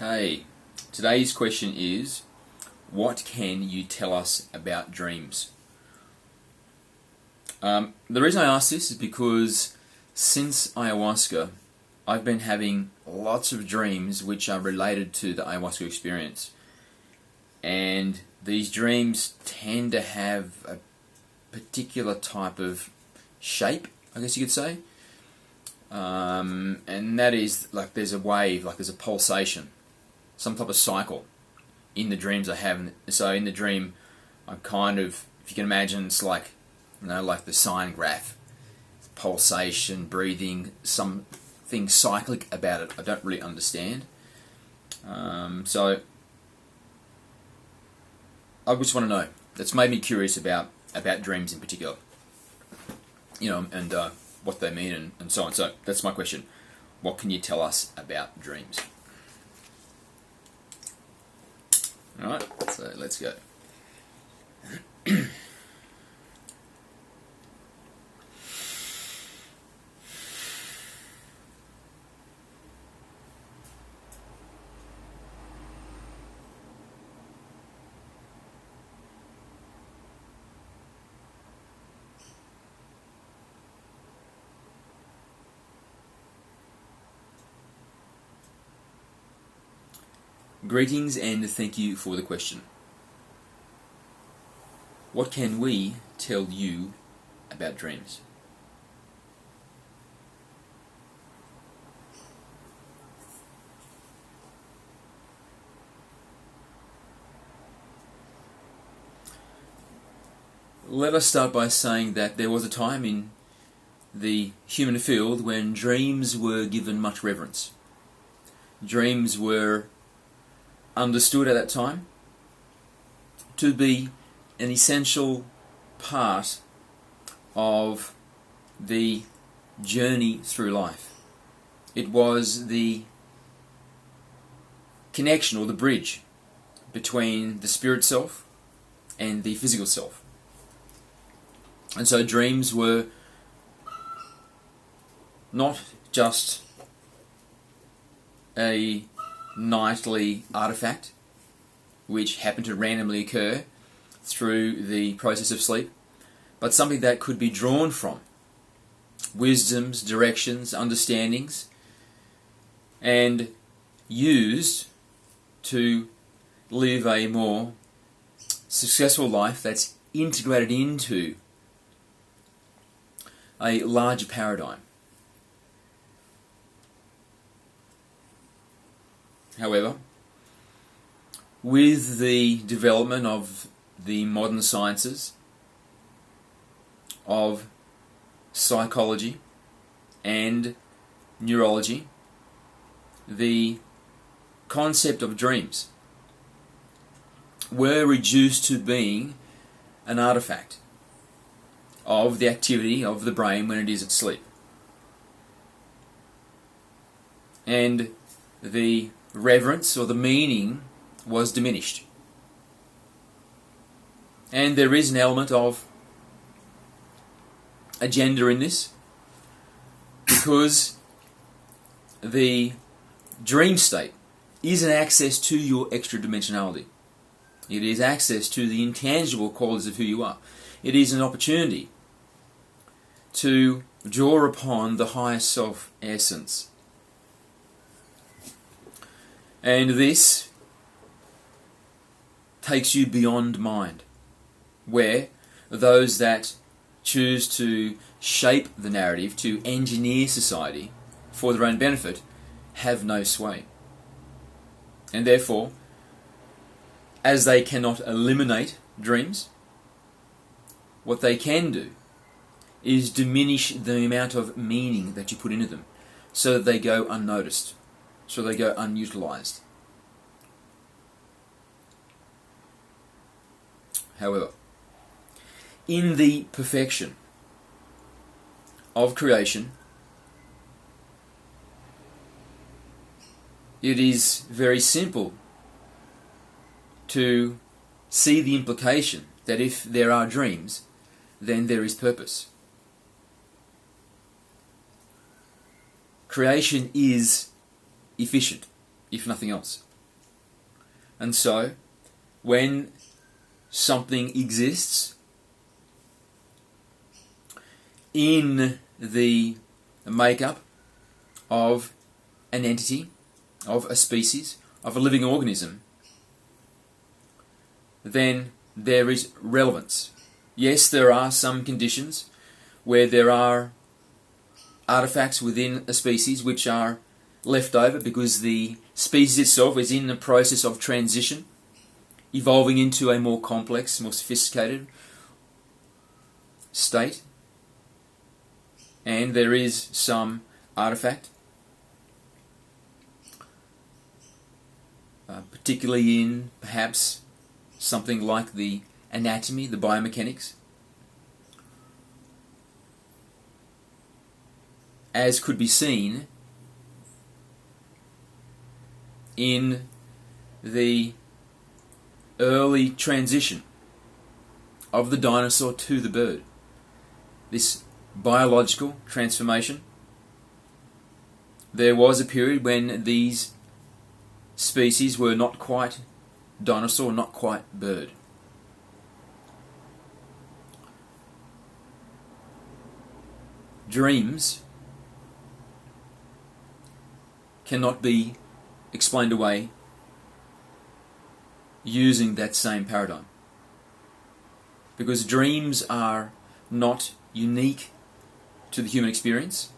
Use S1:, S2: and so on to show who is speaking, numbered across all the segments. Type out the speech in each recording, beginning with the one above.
S1: Okay, today's question is, what can you tell us about dreams? The reason I ask this is because since ayahuasca, I've been having lots of dreams which are related to the ayahuasca experience. And these dreams tend to have a particular type of shape, I guess you could say. And that is like there's a wave, like there's a pulsation, some type of cycle in the dreams I have. So in the dream, I'm kind of, if you can imagine, it's like, like the sine graph, pulsation, breathing, something cyclic about it. I don't really understand. So I just want to know. That's made me curious about dreams in particular. And what they mean and so on. So that's my question. What can you tell us about dreams? Alright, so let's go. Greetings and thank you for the question. What can we tell you about dreams? Let us start by saying that there was a time in the human field when dreams were given much reverence. Dreams were understood at that time to be an essential part of the journey through life. It was the connection or the bridge between the spirit self and the physical self. And so dreams were not just a nightly artifact which happened to randomly occur through the process of sleep, but something that could be drawn from wisdoms, directions, understandings, and used to live a more successful life that's integrated into a larger paradigm. However, with the development of the modern sciences, of psychology and neurology, the concept of dreams were reduced to being an artifact of the activity of the brain when it is at sleep. And the reverence or the meaning was diminished. And there is an element of agenda in this, because the dream state is an access to your extra dimensionality. It is access to the intangible qualities of who you are. It is an opportunity to draw upon the higher self essence. And this takes you beyond mind, where those that choose to shape the narrative, to engineer society for their own benefit, have no sway. And therefore, as they cannot eliminate dreams, what they can do is diminish the amount of meaning that you put into them, so that they go unnoticed, so they go unutilized. However, in the perfection of creation, it is very simple to see the implication that if there are dreams, then there is purpose. Creation is efficient, if nothing else. And so, when something exists in the makeup of an entity, of a species, of a living organism, then there is relevance. Yes, there are some conditions where there are artifacts within a species which are left over because the species itself is in the process of transition, evolving into a more complex, more sophisticated state, and there is some artifact, particularly in perhaps something like the anatomy, the biomechanics, as could be seen in the early transition of the dinosaur to the bird. This biological transformation. There was a period when these species were not quite dinosaur, not quite bird. Dreams cannot be explained away using that same paradigm, because dreams are not unique to the human experience.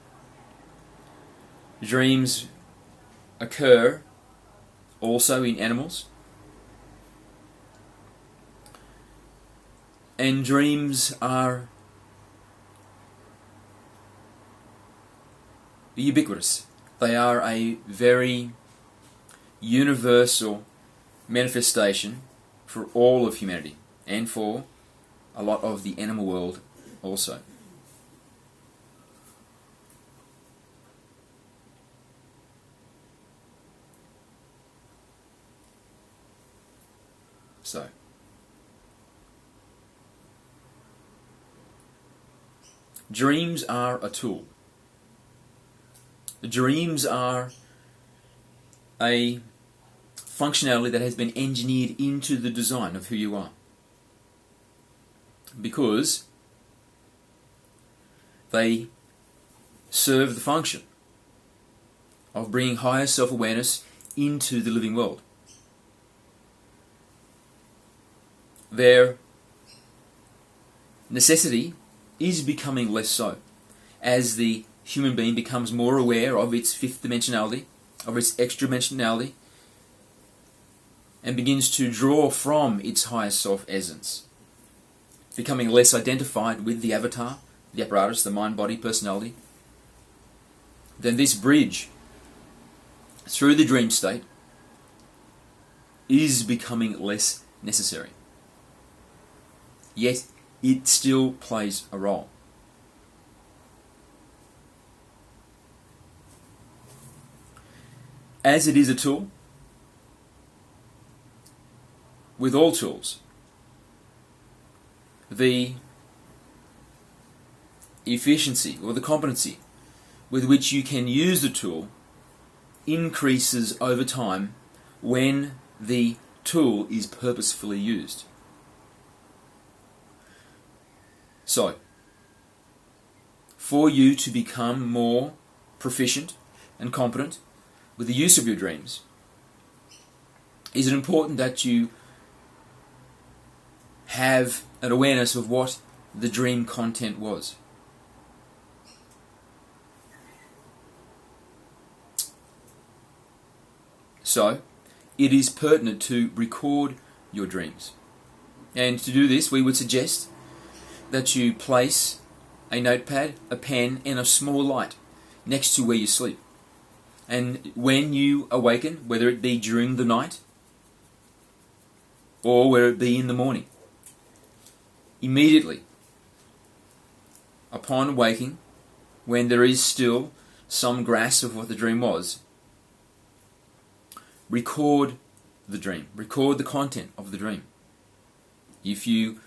S1: Dreams occur also in animals, and dreams are ubiquitous. They are a very universal manifestation for all of humanity and for a lot of the animal world also. So, dreams are a tool. Dreams are a functionality that has been engineered into the design of who you are, because they serve the function of bringing higher self-awareness into the living world. Their necessity is becoming less so as the human being becomes more aware of its fifth dimensionality, of its extra dimensionality, and begins to draw from its higher self-essence, becoming less identified with the avatar, the apparatus, the mind-body personality. Then this bridge through the dream state is becoming less necessary. Yet it still plays a role. As it is a tool, with all tools, the efficiency or the competency with which you can use the tool increases over time when the tool is purposefully used. So, for you to become more proficient and competent with the use of your dreams, is it important that you have an awareness of what the dream content was? So, it is pertinent to record your dreams. And to do this, we would suggest that you place a notepad, a pen, and a small light next to where you sleep. And when you awaken, whether it be during the night or whether it be in the morning, immediately upon waking, when there is still some grasp of what the dream was, record the dream, record the content of the dream. If you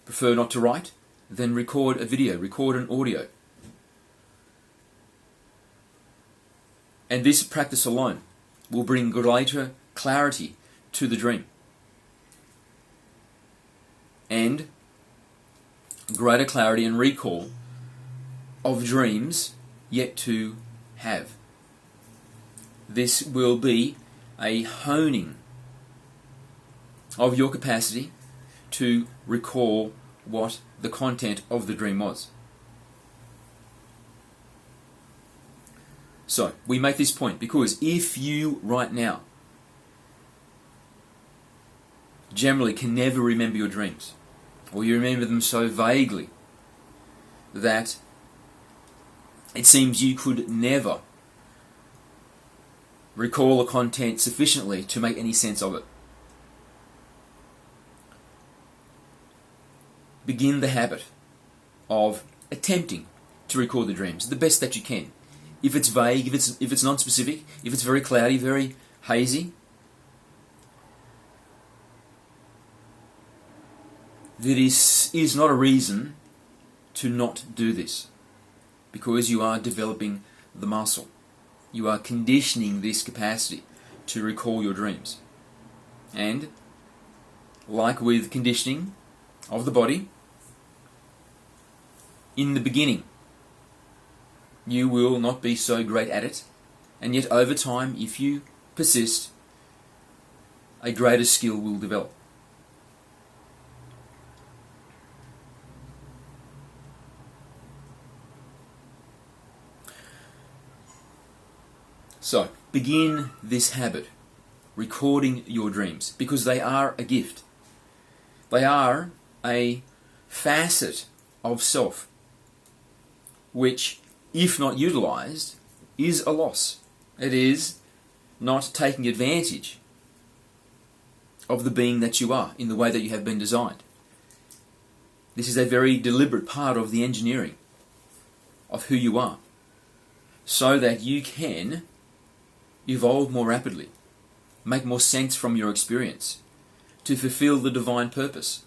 S1: prefer not to write, then record a video, record an audio. And this practice alone will bring greater clarity to the dream, and greater clarity and recall of dreams yet to have. This will be a honing of your capacity to recall what the content of the dream was. So, we make this point because if you right now generally can never remember your dreams, or you remember them so vaguely that it seems you could never recall the content sufficiently to make any sense of it, begin the habit of attempting to recall the dreams the best that you can. If it's vague, if it's non-specific, if it's very cloudy, very hazy, this is not a reason to not do this, because you are developing the muscle. You are conditioning this capacity to recall your dreams. And, like with conditioning of the body, in the beginning, you will not be so great at it, and yet over time, if you persist, a greater skill will develop. So, begin this habit, recording your dreams, because they are a gift. They are a facet of self, which, if not utilized, is a loss. It is not taking advantage of the being that you are in the way that you have been designed. This is a very deliberate part of the engineering of who you are, so that you can evolve more rapidly, make more sense from your experience, to fulfill the divine purpose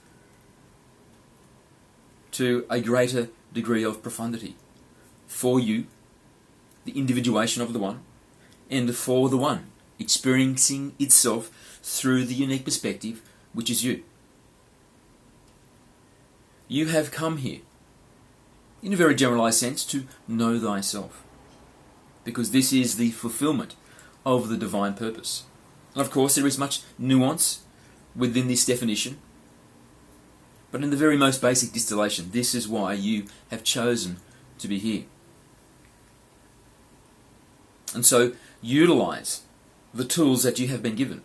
S1: to a greater degree of profundity for you, the individuation of the One, and for the One, experiencing itself through the unique perspective which is you. You have come here, in a very generalized sense, to know thyself, because this is the fulfillment of the divine purpose. And of course, there is much nuance within this definition, but in the very most basic distillation, this is why you have chosen to be here. And so, utilize the tools that you have been given.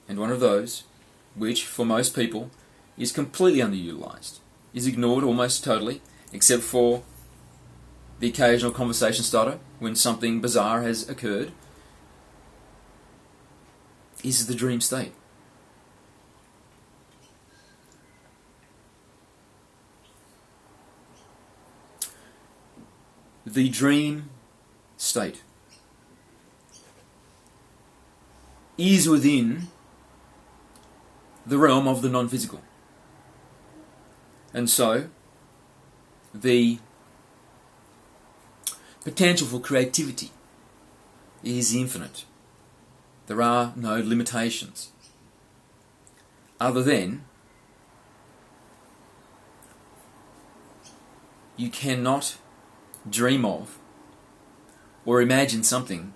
S1: And one of those, which for most people is completely underutilized, is ignored almost totally, except for the occasional conversation starter when something bizarre has occurred, is the dream state. The dream state is within the realm of the non-physical. And so, the potential for creativity is infinite. There are no limitations, other than you cannot dream of or imagine something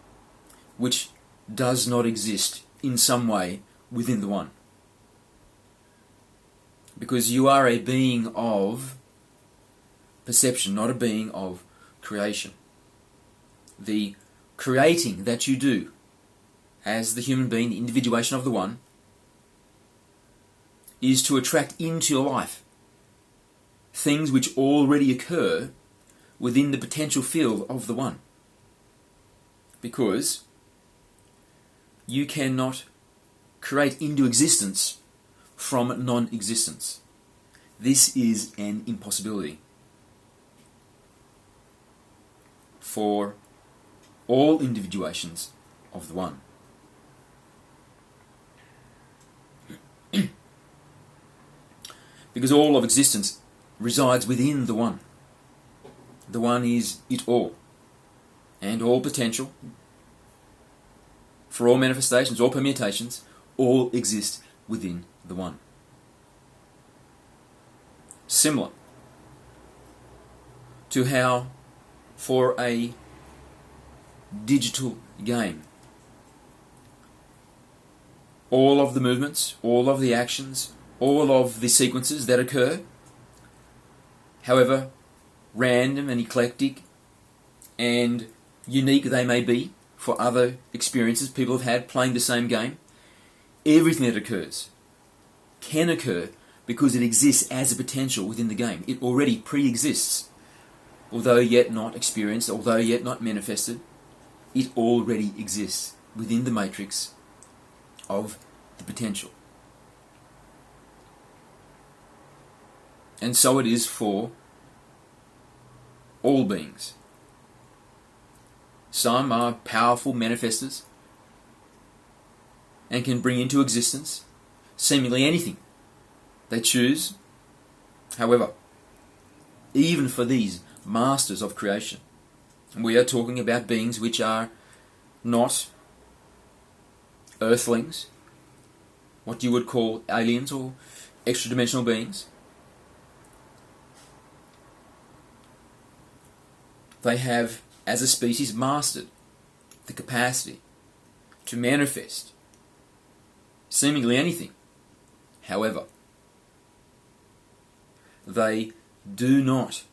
S1: which does not exist in some way within the One. Because you are a being of perception, not a being of creation. The creating that you do as the human being, the individuation of the One, is to attract into your life things which already occur within the potential field of the One. Because you cannot create into existence from non-existence. This is an impossibility for all individuations of the One. Because all of existence resides within the One. The One is it all. and all potential, for all manifestations, all permutations, all exist within the one. Similar to how for a digital game, all of the movements, all of the actions, all of the sequences that occur, however random and eclectic and unique they may be for other experiences people have had playing the same game, everything that occurs can occur because it exists as a potential within the game. It already pre-exists. Although yet not experienced, although yet not manifested, it already exists within the matrix of the potential. And so it is for all beings. Some are powerful manifestors and can bring into existence seemingly anything they choose. However, even for these masters of creation, we are talking about beings which are not earthlings, what you would call aliens or extra-dimensional beings. They have, as a species, mastered the capacity to manifest seemingly anything. However, they do not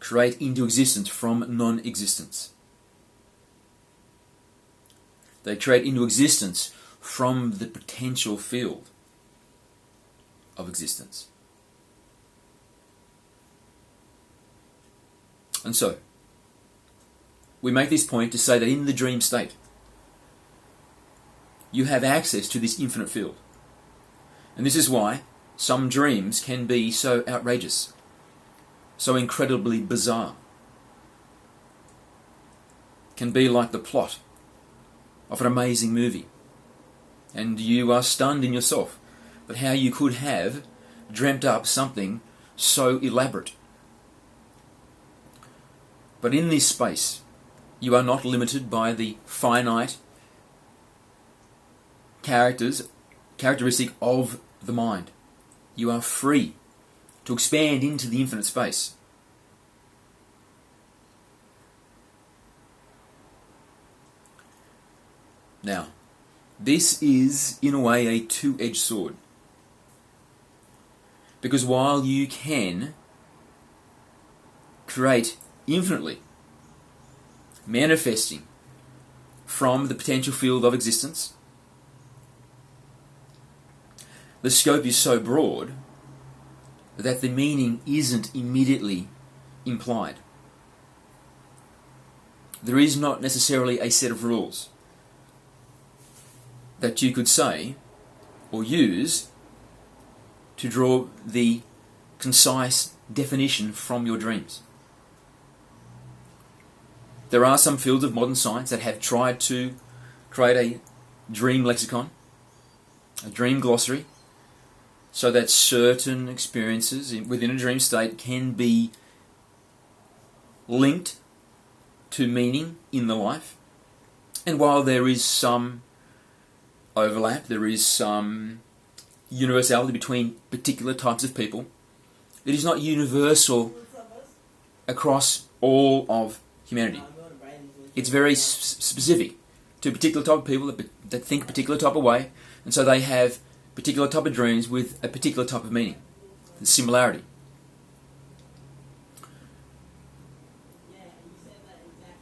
S1: create into existence from non-existence. They create into existence from the potential field of existence. And so, we make this point to say that in the dream state, you have access to this infinite field. And this is why some dreams can be so outrageous, so incredibly bizarre, can be like the plot of an amazing movie. And you are stunned in yourself at how you could have dreamt up something so elaborate. But in this space, you are not limited by the finite characteristic of the mind. You are free to expand into the infinite space. Now, this is, in a way, a two-edged sword. Because while you can create infinitely, manifesting from the potential field of existence, the scope is so broad that the meaning isn't immediately implied. There is not necessarily a set of rules that you could say or use to draw the concise definition from your dreams. There are some fields of modern science that have tried to create a dream lexicon, a dream glossary, so that certain experiences within a dream state can be linked to meaning in the life. And while there is some overlap, there is some universality between particular types of people, it is not universal across all of humanity. It's very specific to a particular type of people that think a particular type of way, and so they have particular type of dreams with a particular type of meaning, the similarity.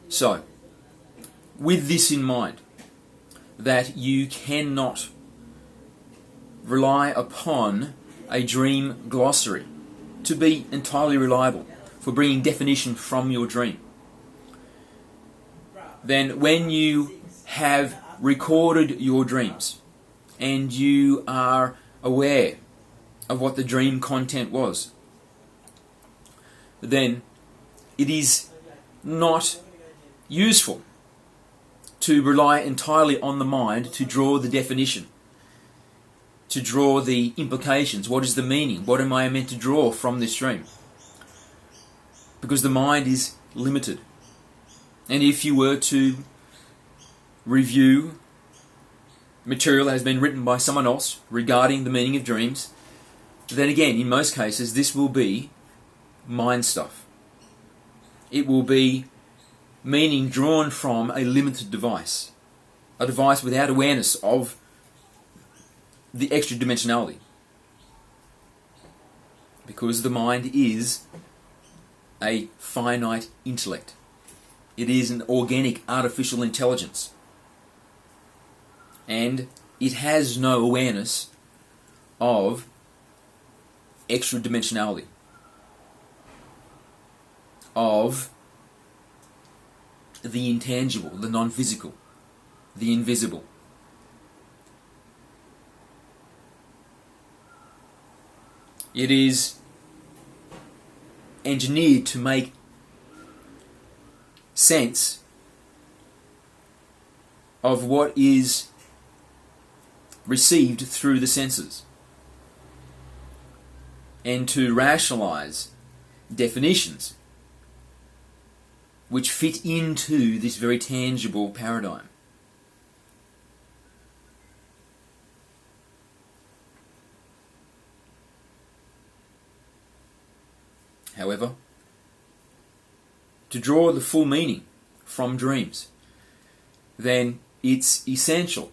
S1: So, with this in mind, that you cannot rely upon a dream glossary to be entirely reliable for bringing definition from your dream, then when you have recorded your dreams and you are aware of what the dream content was, then it is not useful to rely entirely on the mind to draw the definition, to draw the implications. What is the meaning? What am I meant to draw from this dream? Because the mind is limited. And if you were to review material that has been written by someone else regarding the meaning of dreams, then again, in most cases, this will be mind stuff. It will be meaning drawn from a limited device, a device without awareness of the extra dimensionality. Because the mind is a finite intellect. It is an organic, artificial intelligence. And it has no awareness of extra dimensionality, of the intangible, the non-physical, the invisible. It is engineered to make sense of what is received through the senses, and to rationalize definitions which fit into this very tangible paradigm. However, to draw the full meaning from dreams, then it's essential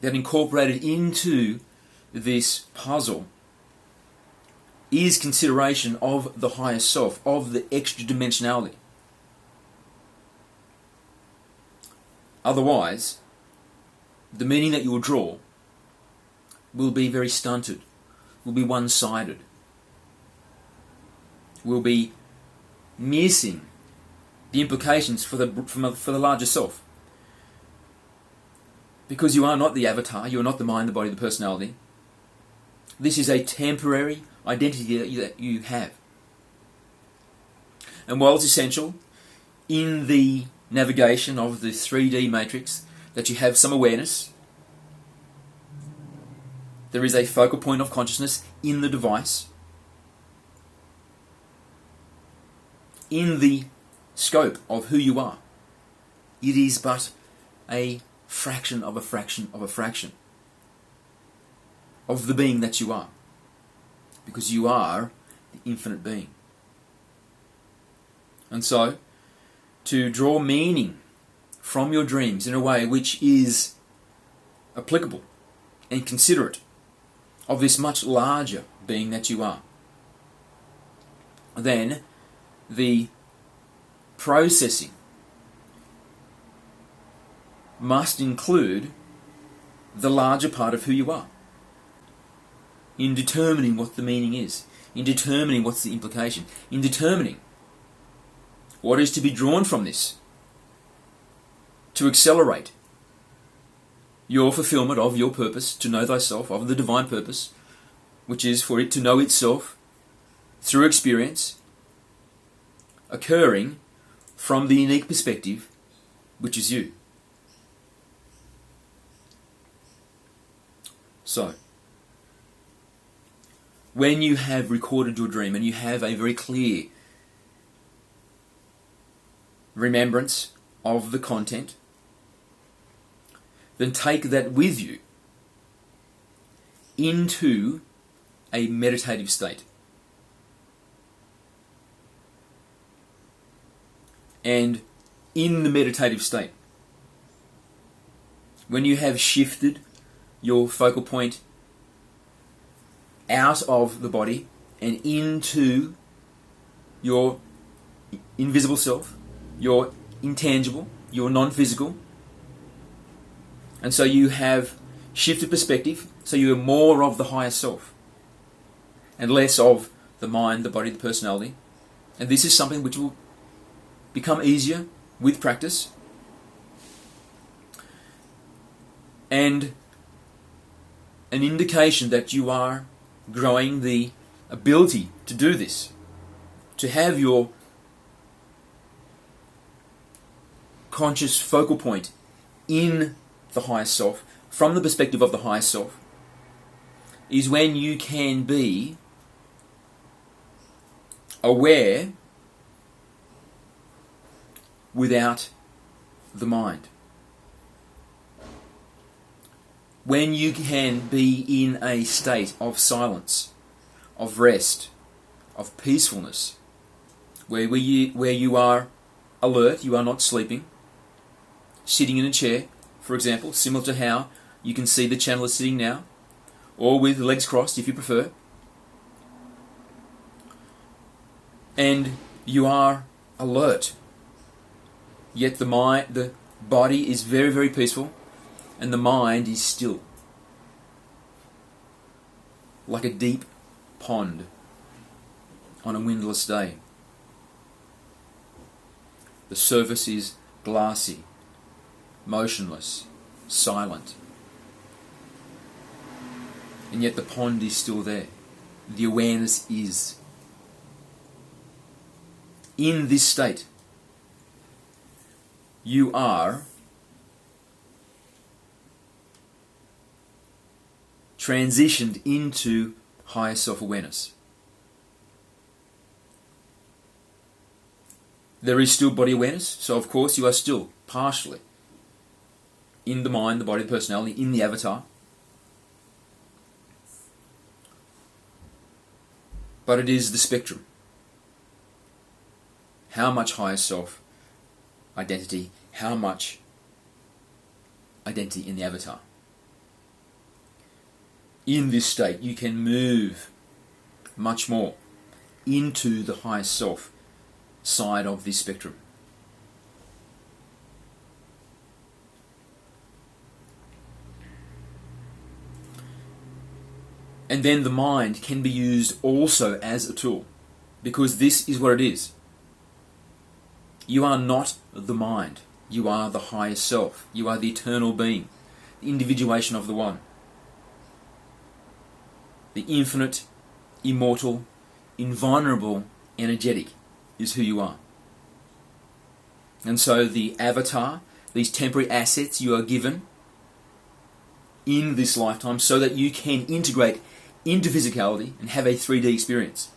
S1: that incorporated into this puzzle is consideration of the higher self, of the extra dimensionality. Otherwise, the meaning that you will draw will be very stunted, will be one-sided, will be missing the implications for the larger self. Because you are not the avatar, you are not the mind, the body, the personality. This is a temporary identity that you have. And while it's essential in the navigation of the 3D matrix that you have some awareness, there is a focal point of consciousness in the device, in the scope of who you are. It is but a fraction of a fraction of a fraction of the being that you are, because you are the infinite being. And so, to draw meaning from your dreams in a way which is applicable and considerate of this much larger being that you are, then the processing must include the larger part of who you are, in determining what the meaning is, in determining what's the implication, in determining what is to be drawn from this to accelerate your fulfillment of your purpose, to know thyself, of the divine purpose, which is for it to know itself through experience, occurring from the unique perspective, which is you. So, when you have recorded your dream and you have a very clear remembrance of the content, then take that with you into a meditative state. And in the meditative state, when you have shifted your focal point out of the body and into your invisible self, your intangible, your non-physical, and so you have shifted perspective, so you are more of the higher self and less of the mind, the body, the personality. And this is something which will become easier with practice. And an indication that you are growing the ability to do this, to have your conscious focal point in the higher self, from the perspective of the higher self, is when you can be aware without the mind. When you can be in a state of silence, of rest, of peacefulness, where you are alert, you are not sleeping, sitting in a chair, for example, similar to how you can see the channeler sitting now, or with legs crossed if you prefer, and you are alert, yet the body is very, very peaceful, and the mind is still, like a deep pond on a windless day. The surface is glassy, motionless, silent, and yet the pond is still there. The awareness is. In this state, you are transitioned into higher self-awareness. There is still body awareness, so of course you are still partially in the mind, the body, the personality, in the avatar. But it is the spectrum. How much higher self identity, how much identity in the avatar. In this state, you can move much more into the higher self side of this spectrum. And then the mind can be used also as a tool, because this is what it is. You are not the mind. You are the higher self. You are the eternal being, the individuation of the One. The infinite, immortal, invulnerable, energetic is who you are. And so the avatar, these temporary assets you are given in this lifetime so that you can integrate into physicality and have a 3D experience,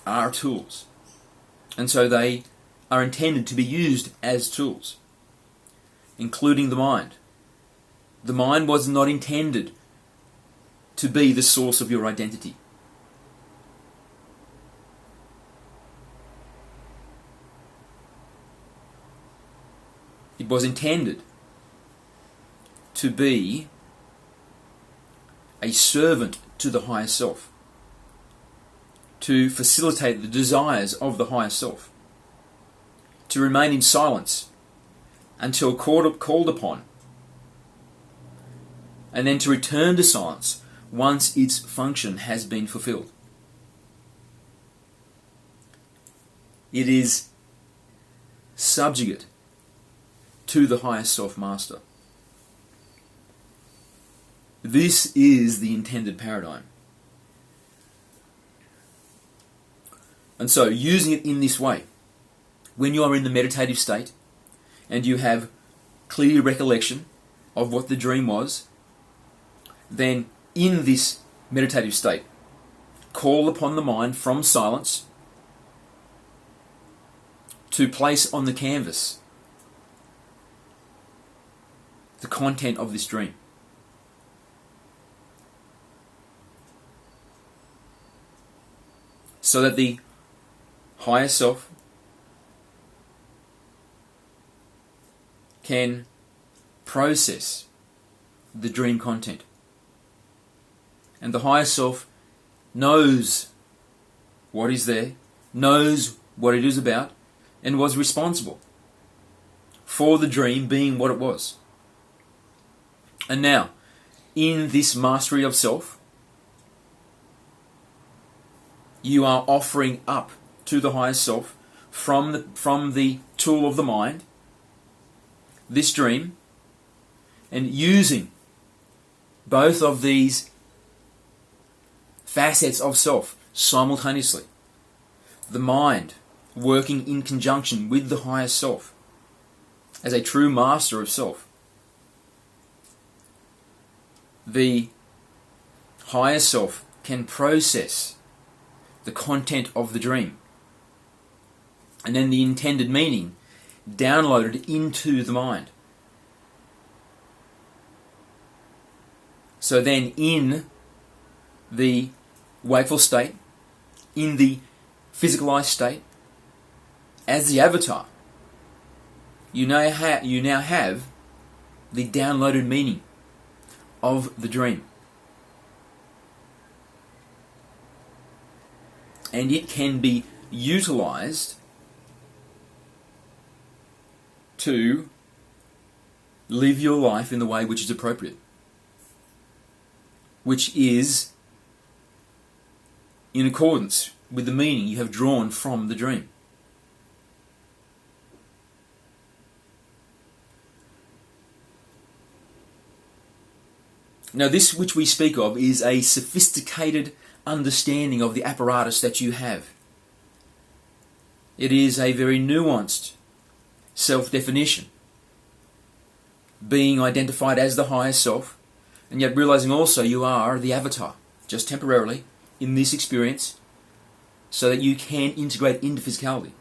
S1: are tools. And so they are intended to be used as tools, including the mind. The mind was not intended to be the source of your identity. It was intended to be a servant to the higher self, to facilitate the desires of the higher self, to remain in silence until called upon, and then to return to silence once its function has been fulfilled. It is subjugate to the higher self-master. This is the intended paradigm. And so, using it in this way, when you are in the meditative state and you have clear recollection of what the dream was, then in this meditative state, call upon the mind from silence to place on the canvas the content of this dream. So that the higher self can process the dream content. And the higher self knows what is there, knows what it is about, and was responsible for the dream being what it was. And now, in this mastery of self, you are offering up to the higher self from the tool of the mind this dream, and using both of these facets of self simultaneously. The mind working in conjunction with the higher self as a true master of self. The higher self can process the content of the dream. And then the intended meaning downloaded into the mind. So then in the wakeful state, in the physicalized state, as the avatar, you now have the downloaded meaning of the dream. And it can be utilized to live your life in the way which is appropriate, which is in accordance with the meaning you have drawn from the dream. Now, this which we speak of is a sophisticated understanding of the apparatus that you have. It is a very nuanced self-definition, being identified as the higher self, and yet realizing also you are the avatar, just temporarily, in this experience, so that you can integrate into physicality.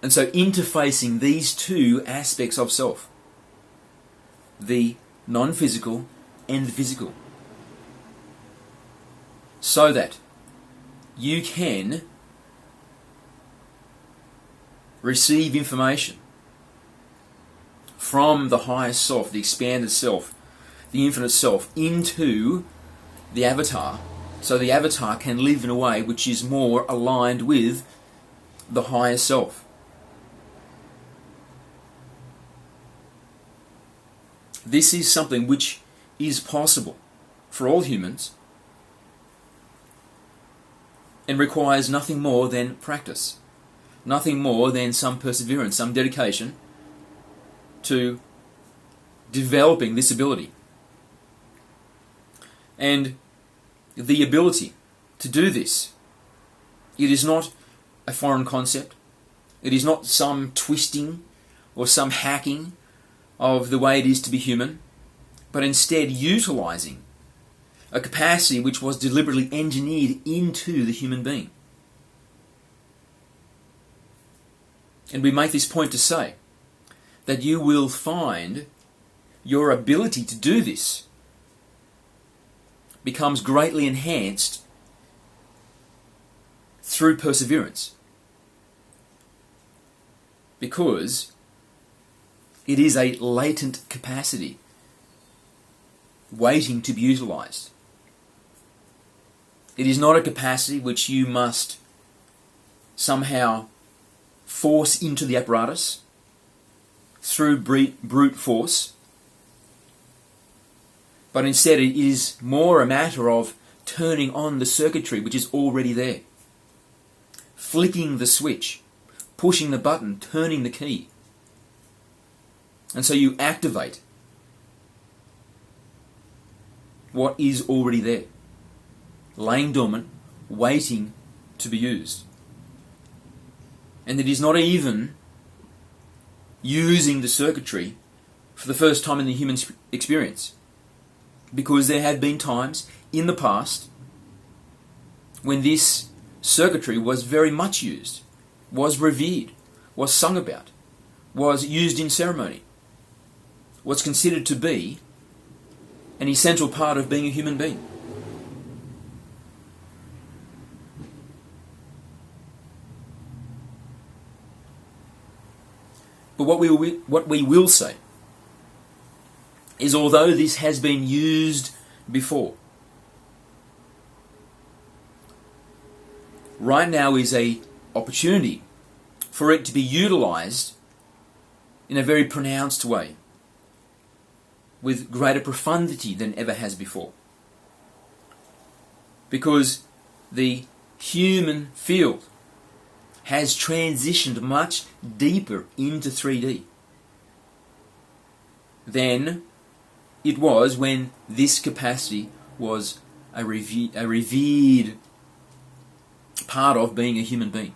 S1: And so interfacing these two aspects of self, the non-physical and the physical, so that you can receive information from the higher self, the expanded self, the infinite self, into the avatar, so the avatar can live in a way which is more aligned with the higher self. This is something which is possible for all humans and requires nothing more than practice, nothing more than some perseverance, some dedication to developing this ability. And the ability to do this, it is not a foreign concept. It is not some twisting or some hacking of the way it is to be human, but instead utilizing a capacity which was deliberately engineered into the human being. And we make this point to say that you will find your ability to do this becomes greatly enhanced through perseverance, because it is a latent capacity waiting to be utilized. It is not a capacity which you must somehow force into the apparatus through brute force, but instead it is more a matter of turning on the circuitry which is already there, flicking the switch, pushing the button, turning the key. And so you activate what is already there, laying dormant, waiting to be used. And it is not even using the circuitry for the first time in the human experience, because there have been times in the past when this circuitry was very much used, was revered, was sung about, was used in ceremony, was considered to be an essential part of being a human being. But what we will say is, although this has been used before, right now is an opportunity for it to be utilized in a very pronounced way, with greater profundity than ever has before. Because the human field has transitioned much deeper into 3D than it was when this capacity was a revered part of being a human being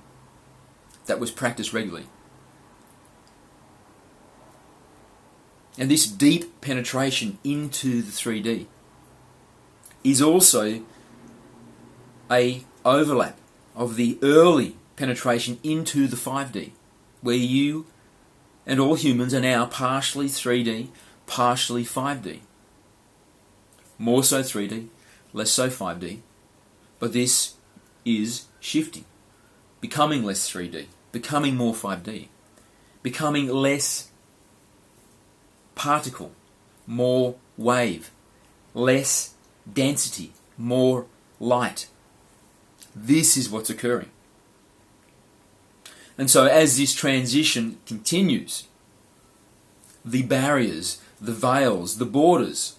S1: that was practiced regularly. And this deep penetration into the 3D is also a overlap of the early penetration into the 5D, where you and all humans are now partially 3D, partially 5D. More so 3D, less so 5D, but this is shifting, becoming less 3D, becoming more 5D, becoming less particle, more wave, less density, more light. This is what's occurring. And so as this transition continues, the barriers, the veils, the borders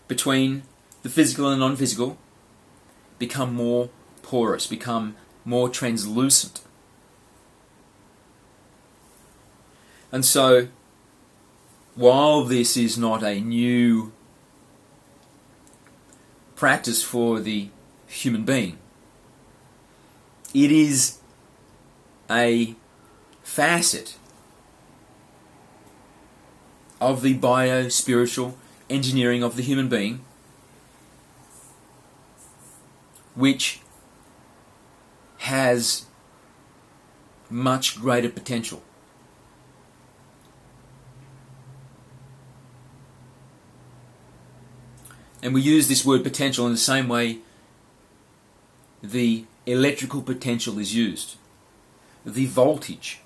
S1: between the physical and non-physical become more porous, become more translucent. And so, while this is not a new practice for the human being, it is a facet of the bio-spiritual engineering of the human being, which has much greater potential. And we use this word potential in the same way the electrical potential is used. The voltage,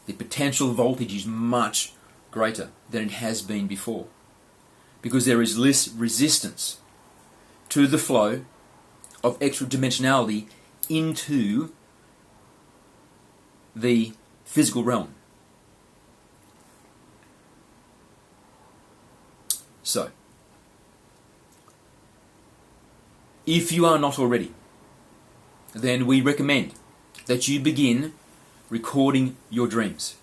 S1: the potential voltage is much greater than it has been before, because there is less resistance to the flow of extra dimensionality into the physical realm. So, if you are not already, then we recommend that you begin recording your dreams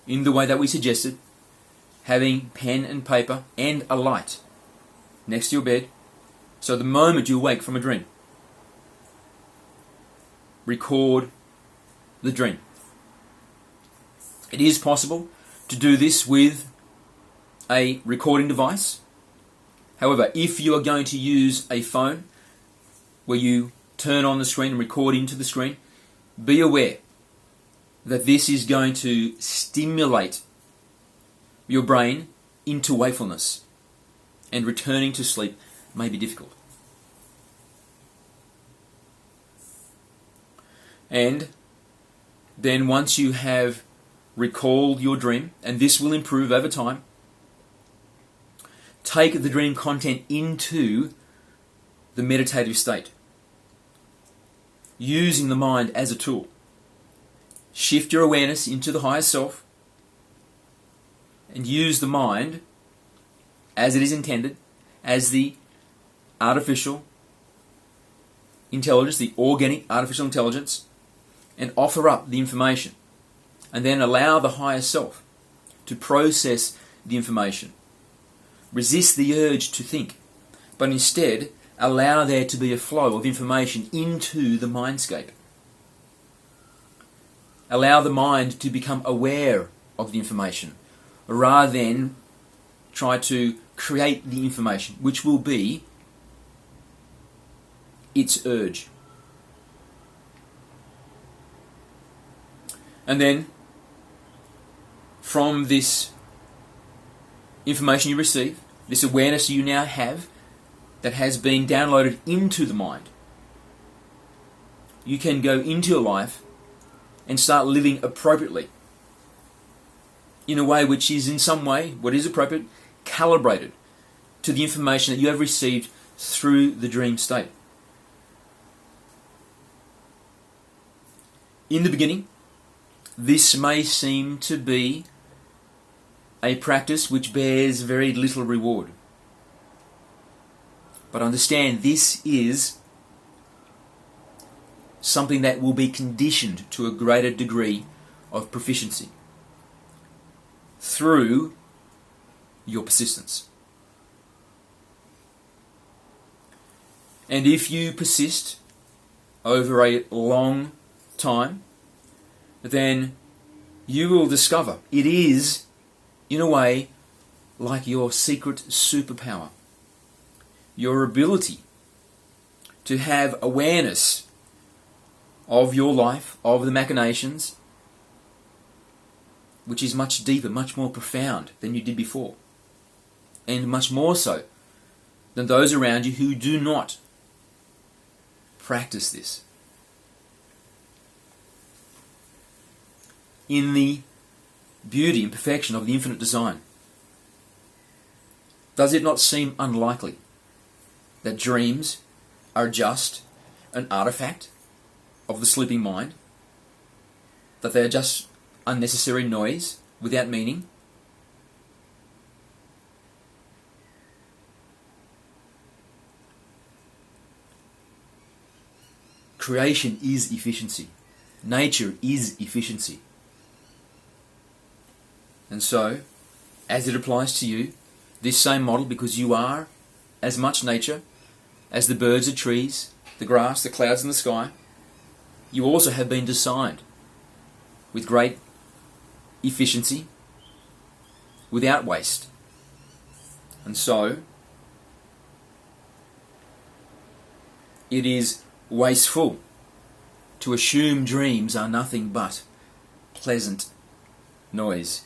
S1: in the way that we suggested, having pen and paper and a light next to your bed, so the moment you wake from a dream, record the dream. It is possible to do this with a recording device. However, if you are going to use a phone where you turn on the screen and record into the screen, be aware that this is going to stimulate your brain into wakefulness, and returning to sleep may be difficult. And then once you have recalled your dream, and this will improve over time, take the dream content into the meditative state, using the mind as a tool. Shift your awareness into the higher self and use the mind as it is intended, as the artificial intelligence, the organic artificial intelligence, and offer up the information, and then allow the higher self to process the information. Resist the urge to think, but instead allow there to be a flow of information into the mindscape. Allow the mind to become aware of the information, rather than try to create the information, which will be its urge. And then, from this information you receive, this awareness you now have that has been downloaded into the mind, you can go into your life and start living appropriately, in a way which is in some way, what is appropriate, calibrated to the information that you have received through the dream state. In the beginning, this may seem to be a practice which bears very little reward. But understand, this is something that will be conditioned to a greater degree of proficiency through your persistence. And if you persist over a long time, then you will discover it is, in a way, like your secret superpower. Your ability to have awareness of your life, of the machinations, which is much deeper, much more profound than you did before, and much more so than those around you who do not practice this. In the beauty and perfection of the infinite design, does it not seem unlikely that dreams are just an artifact of the sleeping mind? That they are just unnecessary noise without meaning? Creation is efficiency. Nature is efficiency. And so, as it applies to you, this same model, because you are as much nature as the birds, the trees, the grass, the clouds and the sky, you also have been designed with great efficiency, without waste. And so, it is wasteful to assume dreams are nothing but pleasant noise.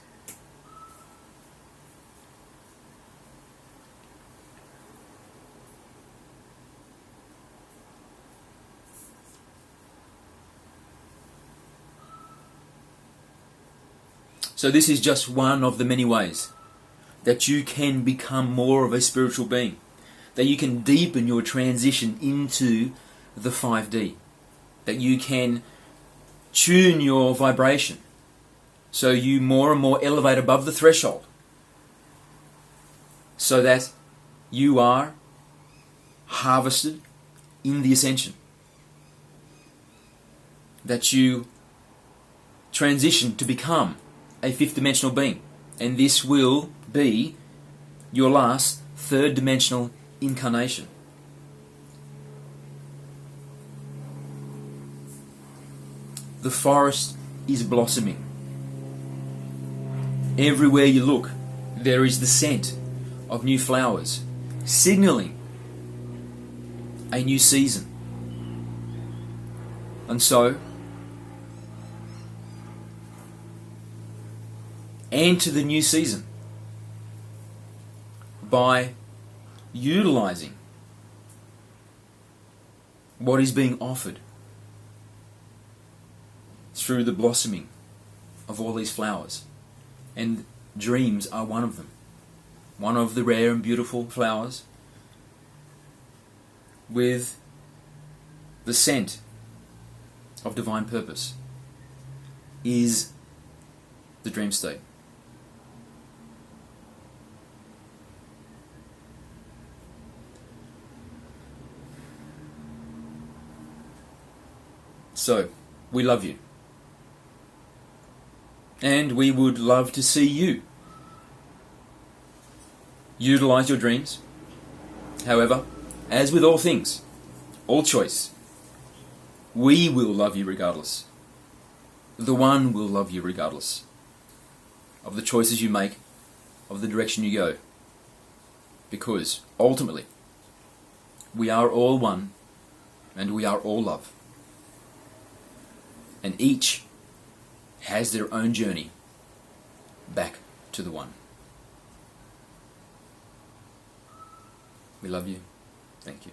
S1: So this is just one of the many ways that you can become more of a spiritual being, that you can deepen your transition into the 5D, that you can tune your vibration so you more and more elevate above the threshold, so that you are harvested in the ascension, that you transition to become a fifth dimensional being, and this will be your last third dimensional incarnation. The forest is blossoming. Everywhere you look, there is the scent of new flowers, signaling a new season. And so, enter the new season by utilizing what is being offered through the blossoming of all these flowers. And dreams are one of them. One of the rare and beautiful flowers with the scent of divine purpose is the dream state. So, we love you. And we would love to see you utilize your dreams. However, as with all things, all choice, we will love you regardless. The One will love you regardless of the choices you make, of the direction you go. Because, ultimately, we are all one, and we are all love. And each has their own journey back to the One. We love you. Thank you.